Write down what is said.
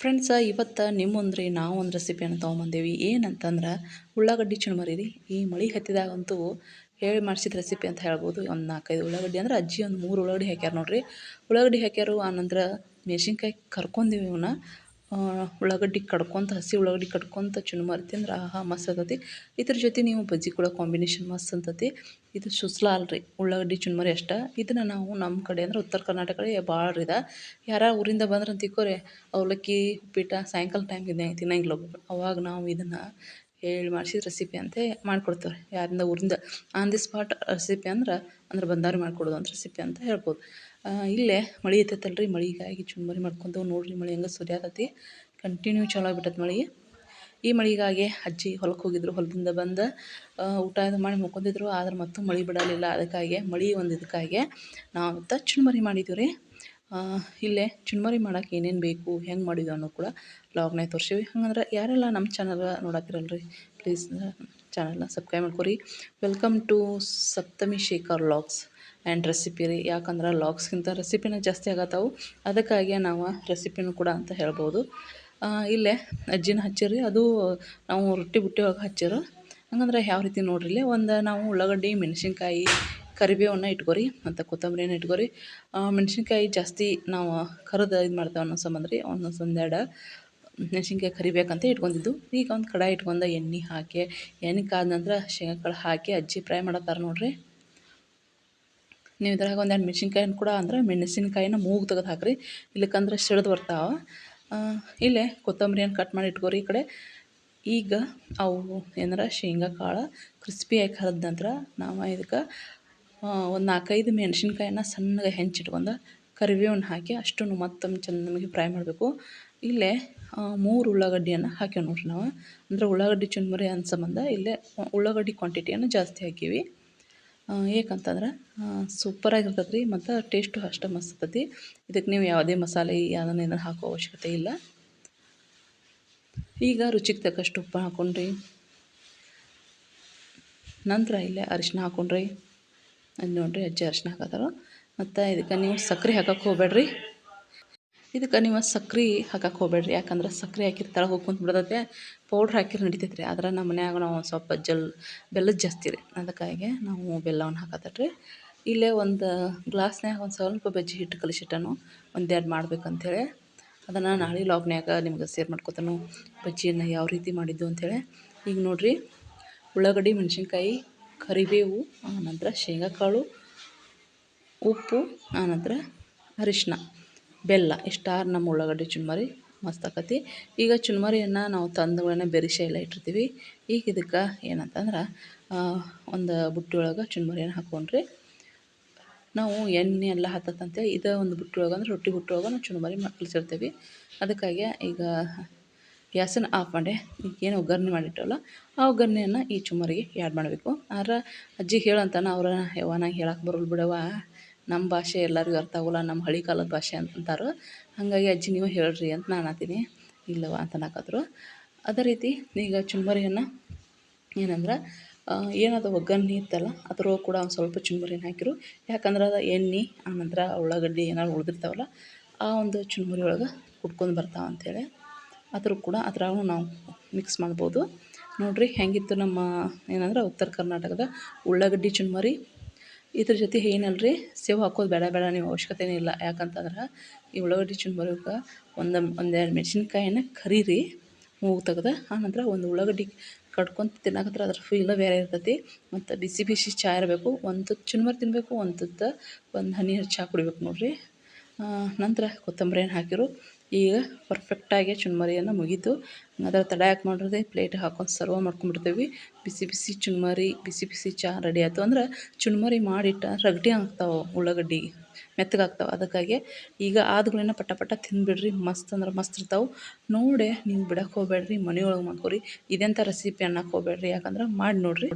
Friends ಇವತ್ತು ನಿಮ್ಮ ಮುಂದ್ರಿ ನಾವು ಒಂದು ರೆಸಿಪಿಯನ್ನು ತೊಗೊಂಬಂದೇವಿ ಏನಂತಂದ್ರೆ ಉಳ್ಳಾಗಡ್ಡಿ ಚುರುಮುರಿ ರೀ. ಈ ಮಳೆ ಹತ್ತಿದಾಗಂತೂ ಹೇಳಿ ಮಾಡಿಸಿದ ರೆಸಿಪಿ ಅಂತ ಹೇಳ್ಬೋದು. ಒಂದು 4-5 ಉಳ್ಳಾಗಡ್ಡಿ ಅಂದ್ರೆ ಅಜ್ಜಿ ಒಂದು 3 ಉಳ್ಳಾಗಡ್ಡಿ ಹಾಕ್ಯಾರ ನೋಡ್ರಿ. ಉಳ್ಳಾಗಡ್ಡಿ ಹಾಕ್ಯಾರು ಆನಂತರ ಮೆಣಸಿನ್ಕಾಯಿ ಕರ್ಕೊಂಡೀವಿ ಇವನ್ನ. ಉಳ್ಳಾಗಡ್ಡಿ ಕಡ್ಕೊತ ಹಸಿ ಉಳ್ಳಾಗಡ್ಡಿ ಕಡ್ಕೊತ ಚುರುಮುರಿ ತಿಂದ್ರೆ ಆಹಾ ಮಸ್ತ್ ಆಗ್ತತಿ. ಇದ್ರ ಜೊತೆ ನೀವು ಬಜ್ಜಿ ಕೂಡ ಕಾಂಬಿನೇಷನ್ ಮಸ್ತ್ ಅಂತತಿ. ಇದು ಸುಸ್ಲಾ ಅಲ್ರಿ, ಉಳ್ಳಾಗಡ್ಡಿ ಚುರುಮುರಿ ಅಷ್ಟೇ. ಇದನ್ನು ನಾವು ನಮ್ಮ ಕಡೆ ಅಂದ್ರೆ ಉತ್ತರ ಕರ್ನಾಟಕ ಕಡೆ ಭಾಳ ಇದೆ. ಯಾರ ಊರಿಂದ ಬಂದ್ರೆ ಅಂತ ತಿಕ್ಕೋರಿ ಅವಲಕ್ಕಿ ಉಪ್ಪಿಟ್ಟು ಸಾಯಂಕಾಲ ಟೈಮ್ಗೆ ತಿನ್ನಂಗಿಲ್ಲ ಒಬ್ಬೊಬ್ರು. ಅವಾಗ ನಾವು ಇದನ್ನು ಹೇಳಿ ಮಾಡಿಸಿದ ರೆಸಿಪಿ ಅಂತ ಮಾಡಿಕೊಡ್ತೇವೆ. ಯಾರಿಂದ ಊರಿಂದ ಆನ್ ದಿ ಸ್ಪಾಟ್ ರೆಸಿಪಿ ಅಂದ್ರೆ ಬಂದವ್ರಿಗೆ ಮಾಡಿಕೊಡೋದು ಅಂತ ರೆಸಿಪಿ ಅಂತ ಹೇಳ್ಬೋದು. ಇಲ್ಲೇ ಮಳೆ ಐತೈತಲ್ರಿ, ಮಳೆಗಾಗಿ ಚುರುಮುರಿ ಮಾಡ್ಕೊಂತೇವೆ ನೋಡ್ರಿ. ಮಳೆ ಹೆಂಗೆ ಸುರಿಯಾತತಿ, ಕಂಟಿನ್ಯೂ ಚಲೋ ಆಗ್ಬಿಟ್ಟೈತೆ ಮಳೆ. ಈ ಮಳೆಗಾಗಿ ಅಜ್ಜಿ ಹೊಲಕ್ಕೆ ಹೋಗಿದ್ರು, ಹೊಲದಿಂದ ಬಂದು ಊಟ ಇದು ಮಾಡಿ ಮುಕ್ಕೊಂಡಿದ್ರು. ಆದ್ರೆ ಮತ್ತು ಮಳೆ ಬಿಡಲಿಲ್ಲ. ಅದಕ್ಕಾಗಿ ಮಳೆ ಒಂದು ಇದಕ್ಕಾಗಿ ನಾವು ಇವತ್ತು ಚುರುಮುರಿ ಮಾಡಿದ್ದೀವಿ ರೀ. ಇಲ್ಲೇ ಚುರುಮುರಿ ಮಾಡೋಕೆ ಏನೇನು ಬೇಕು, ಹೆಂಗೆ ಮಾಡಿದ್ವಿ ಅನ್ನೋ ಕೂಡ ವ್ಲಾಗ್ನಾಗ ತೋರಿಸೀವಿ. ಹಂಗಂದ್ರೆ ಯಾರೆಲ್ಲ ನಮ್ಮ ಚಾನಲ್ ನೋಡತ್ತಿರಲ್ರಿ, ಪ್ಲೀಸ್ ಚಾನಲ್ನ ಸಬ್ಸ್ಕ್ರೈಬ್ ಮಾಡ್ಕೊರಿ. Welcome to Saptami Shekhar vlogs and recipe ರೀ. ಯಾಕಂದ್ರೆ ವ್ಲಾಗ್ಸ್ಗಿಂತ ರೆಸಿಪಿನ ಜಾಸ್ತಿ ಆಗತ್ತವು, ಅದಕ್ಕಾಗಿ ನಾವು ರೆಸಿಪಿನೂ ಕೂಡ ಅಂತ ಹೇಳ್ಬೋದು. ಇಲ್ಲೇ ಅಜ್ಜಿನ ಹಚ್ಚಿರಿ, ಅದು ನಾವು ರೊಟ್ಟಿ ಬುಟ್ಟಿ ಒಳಗೆ ಹಚ್ಚಿರು. ಹಂಗಂದ್ರೆ ಯಾವ ರೀತಿ ನೋಡ್ರಿ, ಇಲ್ಲೇ ಒಂದು ನಾವು ಉಳ್ಳಾಗಡ್ಡಿ ಮೆಣಸಿನ್ಕಾಯಿ ಕರಿಬೇವನ್ನ ಇಟ್ಕೊರಿ ಮತ್ತು ಕೊತ್ತಂಬರಿನ ಇಟ್ಕೊರಿ. ಮೆಣಸಿನ್ಕಾಯಿ ಜಾಸ್ತಿ ನಾವು ಕರಿದು ಇದು ಮಾಡ್ತೇವೆ ಅನ್ನೋ ಸಂಬಂಧ ರೀ ಒಂದೆರಡು ಮೆಣಸಿನ್ಕಾಯಿ ಕರಿಬೇಕಂತ ಇಟ್ಕೊಂಡಿದ್ದು. ಈಗ ಒಂದು ಕಡಾಯಿ ಇಟ್ಕೊಂಡು ಎಣ್ಣೆ ಹಾಕಿ, ಎಣ್ಣೆ ಕಾದ ನಂತರ ಶೇಂಗಾ ಕಾಳು ಹಾಕಿ ಅಜ್ಜಿ ಫ್ರೈ ಮಾಡತ್ತಾರೆ ನೋಡ್ರಿ. ನೀವು ಇದ್ರಾಗ ಒಂದೆರಡು ಮೆಣಸಿನ್ಕಾಯಿನ ಕೂಡ ಅಂದ್ರೆ ಮೆಣಸಿನ್ಕಾಯಿನ ಮೂಗು ತೆಗೆದು ಹಾಕಿರಿ, ಇಲ್ಲಕ್ಕಂದ್ರೆ ಸಿಡ್ದು ಬರ್ತಾವೆ. ಇಲ್ಲೇ ಕೊತ್ತಂಬರಿಯನ್ನು ಕಟ್ ಮಾಡಿ ಇಟ್ಕೊರಿ ಈ ಕಡೆ. ಈಗ ಅವು ಏನಾರ ಶೇಂಗಾ ಕಾಳು ಕ್ರಿಸ್ಪಿಯಾಗಿ ಕರಿದ ನಂತರ ನಾವು ಇದಕ್ಕೆ ಒಂದು 4-5 ಮೆಣಸಿನ್ಕಾಯಿನ ಸಣ್ಣಗೆ ಹೆಂಚಿಟ್ಕೊಂಡು ಕರಿಬೇವನ್ನ ಹಾಕಿ ಅಷ್ಟನ್ನು ಮತ್ತೊಮ್ಮೆ ಚೆನ್ನಾಗಿ ಫ್ರೈ ಮಾಡಬೇಕು. ಇಲ್ಲೇ 3 ಉಳ್ಳಾಗಡ್ಡಿಯನ್ನು ಹಾಕಿ ನೋಡ್ರಿ ನಾವು. ಅಂದರೆ ಉಳ್ಳಾಗಡ್ಡಿ ಚುರುಮುರಿ ಅನ್ನೋ ಸಂಬಂಧ ಇಲ್ಲೇ ಉಳ್ಳಾಗಡ್ಡಿ ಕ್ವಾಂಟಿಟಿಯನ್ನು ಜಾಸ್ತಿ ಹಾಕೀವಿ. ಏಕಂತಂದ್ರೆ ಸೂಪರಾಗಿರ್ತದೆ ರೀ, ಮತ್ತು ಟೇಸ್ಟು ಅಷ್ಟೇ ಮಸ್ತ್ ಇರ್ತೈತಿ. ಇದಕ್ಕೆ ನೀವು ಯಾವುದೇ ಮಸಾಲೆ ಯಾವುದನ್ನು ಹಾಕೋ ಅವಶ್ಯಕತೆ ಇಲ್ಲ. ಈಗ ರುಚಿಗೆ ತಕ್ಕಷ್ಟು ಉಪ್ಪು ಹಾಕ್ಕೊಂಡ್ರಿ, ನಂತರ ಇಲ್ಲೇ ಅರಿಶಿನ ಹಾಕ್ಕೊಂಡ್ರಿ. ಅದು ನೋಡಿರಿ ಅಜ್ಜಿ ಅರಿಶಿನ ಹಾಕತ್ತಾರ. ಮತ್ತು ಇದಕ್ಕೆ ನೀವು ಸಕ್ಕರೆ ಹಾಕಕ್ಕೆ ಹೋಗ್ಬೇಡ್ರಿ. ಯಾಕಂದ್ರೆ ಸಕ್ಕರೆ ಹಾಕಿದ್ರೆ ತಳ ಹೋಗ್ಕೊಂತ ಬಿಡ್ತೈತೆ. ಪೌಡ್ರ್ ಹಾಕಿದ್ರೆ ನಡಿತೈತೆ ರೀ. ಆದ್ರೆ ನಮ್ಮ ಮನ್ಯಾಗ ನಾವು ಸ್ವಲ್ಪ ಬೆಲ್ಲದ ಜಾಸ್ತಿ ರೀ, ಅದಕ್ಕಾಗಿ ನಾವು ಬೆಲ್ಲವನ್ನು ಹಾಕತ್ತಟ್ರಿ. ಇಲ್ಲೇ ಒಂದು ಗ್ಲಾಸ್ನಾಗ ಒಂದು ಸ್ವಲ್ಪ ಬಜ್ಜಿ ಹಿಟ್ಟು ಕಲಿಸಿಟ್ಟನು, 1-2 ಮಾಡ್ಬೇಕಂತೇಳಿ. ಅದನ್ನು ನಾಳೆ ವ್ಲಾಗ್ನ್ಯಾಗ ನಿಮ್ಗೆ ಶೇರ್ ಮಾಡ್ಕೊತಾನು, ಬಜ್ಜಿಯನ್ನು ಯಾವ ರೀತಿ ಮಾಡಿದ್ದು ಅಂಥೇಳಿ. ಈಗ ನೋಡಿರಿ, ಉಳ್ಳಾಗಡ್ಡಿ ಮೆಣಸಿನ್ಕಾಯಿ ಕರಿಬೇವು ಆನಂತರ ಶೇಂಗಾ ಕಾಳು ಉಪ್ಪು ಆನಂತರ ಅರಿಶಿನ ಬೆಲ್ಲ ಇಷ್ಟಾರು ನಮ್ಮ ಉಳ್ಳಾಗಡ್ಡಿ ಚುರುಮುರಿ ಮಸ್ತ್ ಆಕತಿ. ಈಗ ಚುರುಮುರಿಯನ್ನು ನಾವು ತಂದುಗಳನ್ನ ಬೆರೆಸಿ ಎಲ್ಲ ಇಟ್ಟಿರ್ತೀವಿ. ಈಗ ಇದಕ್ಕೆ ಏನಂತಂದ್ರೆ ಒಂದು ಬುಟ್ಟಿ ಒಳಗೆ ಚುರುಮುರಿಯನ್ನು ಹಾಕ್ಕೊಂಡ್ರಿ. ನಾವು ಎಣ್ಣೆ ಎಲ್ಲ ಹತ್ತತ್ತಂತೇಳಿ ಇದು ಒಂದು ಬುಟ್ಟಿ ಒಳಗೆ ಅಂದ್ರೆ ರೊಟ್ಟಿ ಬುಟ್ಟಿ ಒಳಗೆ ನಾವು ಚುರುಮುರಿ ಕಲಿಸಿರ್ತೀವಿ. ಅದಕ್ಕಾಗಿ ಈಗ ಗ್ಯಾಸನ್ನು ಆಫ್ ಮಾಡಿ ಏನು ಒಗ್ಗರಣೆ ಮಾಡಿಟ್ಟವಲ್ಲ ಆ ಒಗ್ಗರಣೆಯನ್ನು ಈ ಚುರುಮುರಿಗೆ ಆ್ಯಡ್ ಮಾಡಬೇಕು. ಆದ್ರೆ ಅಜ್ಜಿ ಹೇಳಂತಾನೆ ಅವ್ರ ಯವ್ವ ನಂಗೆ ಹೇಳಕ್ಕೆ ಬರೋಲ್ಲ ಬಿಡವ್ವ, ನಮ್ಮ ಭಾಷೆ ಎಲ್ಲರಿಗೂ ಅರ್ಥ ಆಗೋಲ್ಲ, ನಮ್ಮ ಹಳೆ ಕಾಲದ ಭಾಷೆ ಅಂತಾರೆ. ಹಾಗಾಗಿ ಅಜ್ಜಿ ನೀವು ಹೇಳ್ರಿ ಅಂತ ನಾನು ಅಂತೀನಿ. ಇಲ್ಲವ ಅಂತ ಅನ್ನಕತ್ರು. ಅದೇ ರೀತಿ ಈಗ ಚುರುಮುರಿಯನ್ನು ಏನಂದ್ರೆ ಏನದು ಒಗ್ಗರಣೆ ಇತ್ತಲ್ಲ ಅದ್ರೊಳಗೆ ಕೂಡ ಒಂದು ಸ್ವಲ್ಪ ಚುರುಮುರಿನ ಹಾಕಿರು. ಯಾಕಂದ್ರೆ ಅದು ಎಣ್ಣೆ ಆನಂತರ ಉಳ್ಳಾಗಡ್ಡಿ ಏನಾದ್ರು ಉಳಿದಿರ್ತಾವಲ್ಲ ಆ ಒಂದು ಚುರುಮುರಿ ಒಳಗೆ ಕುಟ್ಕೊಂಡು ಬರ್ತಾವೆ ಅಂಥೇಳಿ ಅದ್ರಾಗೂ ನಾವು ಮಿಕ್ಸ್ ಮಾಡ್ಬೋದು. ನೋಡಿರಿ ಹೆಂಗಿತ್ತು ನಮ್ಮ ಏನಂದ್ರೆ ಉತ್ತರ ಕರ್ನಾಟಕದ ಉಳ್ಳಾಗಡ್ಡಿ ಚುರುಮುರಿ. ಇದ್ರ ಜೊತೆ ಏನಲ್ರಿ ಸೇವ್ ಹಾಕೋದು ಬೇಡ ನೀವು ಅವಶ್ಯಕತೆನೇ ಇಲ್ಲ. ಯಾಕಂತಂದ್ರೆ ಈ ಉಳ್ಳಾಗಡ್ಡಿ ಚುರುಮುರಿಗೆ ಒಂದೆರಡು ಮೆಣಸಿನ್ಕಾಯಿನ ಕರೀರಿ ಮೂಗು ತೆಗೆದು, ಆನಂತರ ಒಂದು ಉಳ್ಳಾಗಡ್ಡಿ ಕಡ್ಕೊಂತ ತಿನ್ನಕತ್ರ ಅದ್ರ ಫೀಲ ಬೇರೆ ಇರ್ತೈತಿ. ಮತ್ತು ಬಿಸಿ ಬಿಸಿ ಚಹಾ ಇರಬೇಕು, ಒಂದು ತುತ್ತು ಚುರುಮುರಿ ತಿನ್ನಬೇಕು, ಒಂದು ಹನಿ ಚಹಾ ಕುಡಿಬೇಕು ನೋಡಿರಿ. ನಂತರ ಕೊತ್ತಂಬರಿಯನ್ನು ಹಾಕಿರು. ಈಗ ಪರ್ಫೆಕ್ಟಾಗಿ ಚುರುಮುರಿಯನ್ನು ಮುಗೀತು. ಅದರ ತಡ ಯಾಕೆ ಮಾಡಿದ್ರೆ ಪ್ಲೇಟಿಗೆ ಹಾಕೊಂಡು ಸರ್ವ್ ಮಾಡ್ಕೊಂಡ್ಬಿಡ್ತೇವೆ. ಬಿಸಿ ಬಿಸಿ ಚುರುಮುರಿ ಬಿಸಿ ಬಿಸಿ ಚಹಾ ರೆಡಿ ಆಯಿತು. ಅಂದ್ರೆ ಚುರುಮುರಿ ಮಾಡಿಟ್ಟ ರಗಟಿ ಆಗ್ತಾವೆ, ಉಳ್ಳಾಗಡ್ಡಿ ಮೆತ್ತಗಾಗ್ತಾವೆ. ಅದಕ್ಕಾಗಿ ಈಗ ಆದ್ಗಳನ್ನ ಪಟ ತಿಂದುಬಿಡ್ರಿ, ಮಸ್ತ್ ಅಂದ್ರೆ ಮಸ್ತ್ ಇರ್ತಾವೆ. ನೋಡಿ ನೀವು ಬಿಡಕ್ಕೆ ಹೋಗ್ಬೇಡ್ರಿ, ಮನೆಯೊಳಗೆ ಮಾಡ್ಕೊರಿ. ಇದೆಂಥ ರೆಸಿಪಿ ಅನ್ನಕ್ಕೆ ಹೋಗ್ಬೇಡ್ರಿ, ಯಾಕಂದ್ರೆ ಮಾಡಿ ನೋಡಿರಿ.